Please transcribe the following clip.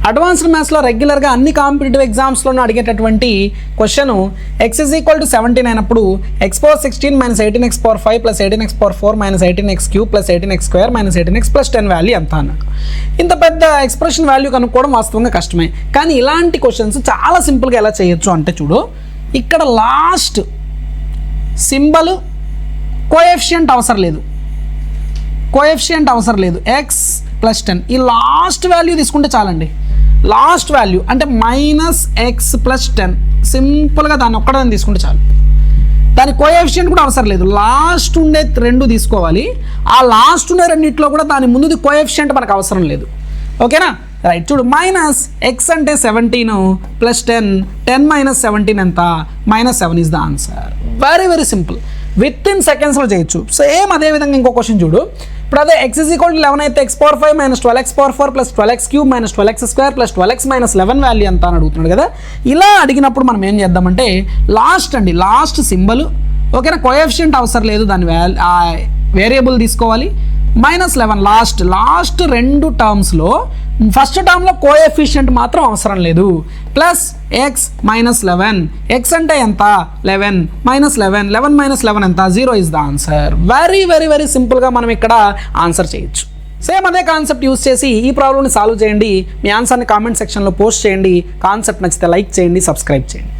Advanced మ్యాథ్స్లో రెగ్యులర్గా అన్ని కాంపిటేటివ్ ఎగ్జామ్స్లోనూ అడిగేటటువంటి క్వశ్చన్ x = 17 అయినప్పుడు x⁻16 - 18x⁴ + 18x⁴ - 18x³ + 18x² - 18x + 10 value ఎంత అన్నాడు. ఇంత పెద్ద ఎక్స్ప్రెషన్ వాల్యూ కనుక్కోవడం వాస్తవంగా కష్టమే. కానీ ఇలాంటి క్వశ్చన్స్ చాలా సింపుల్గా ఎలా చేయొచ్చు అంటే చూడు, ఇక్కడ లాస్ట్ సింబల్ కోఎఫిషియంట్ అవసరం లేదు, x + 10 ఈ లాస్ట్ వాల్యూ తీసుకుంటే చాలండి. లాస్ట్ వాల్యూ అంటే -x + 10 సింపుల్గా దాన్ని ఒక్కడని తీసుకుంటే చాలు. దాని కోఎఫిషియంట్ కూడా అవసరం లేదు, లాస్ట్ ఉండే రెండు తీసుకోవాలి. ఆ లాస్ట్ ఉండే రెండిట్లో కూడా దాని ముందుది కోఎఫిషియంట్ మనకు అవసరం లేదు. ఓకేనా? రైట్, చూడు -x అంటే 17 + 10 10 - 17 ఎంత? -7 is the answer. Very very simple, with in సెకండ్స్లో చేయొచ్చు. సేమ్ అదేవిధంగా ఇంకో క్వశ్చన్ చూడు. ఇప్పుడు అదే x = 11 అయితే x⁴ - 12x⁴ + 12x³ - 12x² + 12x - 11 value ఎంత అని అడుగుతున్నాడు కదా. ఇలా అడిగినప్పుడు మనం ఏం చేద్దామంటే లాస్ట్ సింబల్, ఓకేనా, కోఎఫిషియంట్ అవసరం లేదు, దాని వేరియబుల్ తీసుకోవాలి. -11 లాస్ట్ రెండు టర్మ్స్లో ఫస్ట్ టర్మ్లో కోఎఫిషియంట్ మాత్రం అవసరం లేదు, ప్లస్ x - 11 x అంటే ఎంత? 11 -11 11 - 11 ఎంత? 0 is the answer. Very very very సింపుల్గా మనం ఇక్కడ ఆన్సర్ చేయొచ్చు. సేమ్ అదే కాన్సెప్ట్ యూస్ చేసి ఈ ప్రాబ్లమ్ని సాల్వ్ చేయండి. మీ ఆన్సర్ని కామెంట్ సెక్షన్లో పోస్ట్ చేయండి. కాన్సెప్ట్ నచ్చితే లైక్ చేయండి, సబ్స్క్రైబ్ చేయండి.